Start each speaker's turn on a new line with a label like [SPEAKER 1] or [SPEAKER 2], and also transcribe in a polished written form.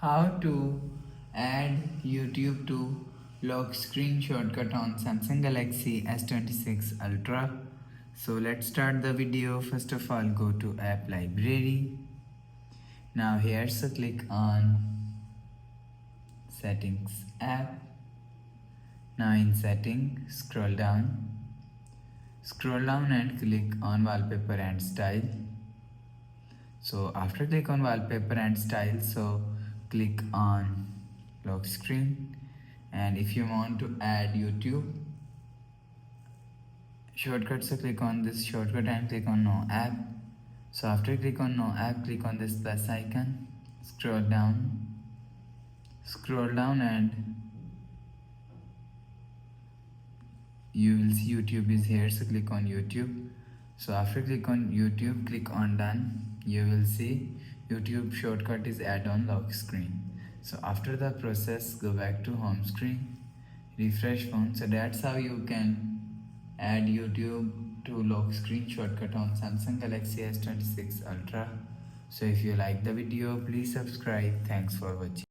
[SPEAKER 1] How to add YouTube to lock screen shortcut on Samsung Galaxy S26 Ultra. So let's start the video. First of all, go to app library. Now here, so click on settings app. Now in setting, scroll down and click on wallpaper and style. So after click on wallpaper and style, so click on lock screen, and if you want to add YouTube shortcut, so click on this shortcut and click on no app. So after click on no app, click on this plus icon, scroll down and you will see YouTube is here, so click on YouTube. So after click on YouTube, click on done. You will see YouTube shortcut is add on lock screen. So after the process, go back to home screen, refresh phone. So that's how you can add YouTube to lock screen shortcut on Samsung Galaxy S26 Ultra. So if you like the video, please subscribe. Thanks for watching.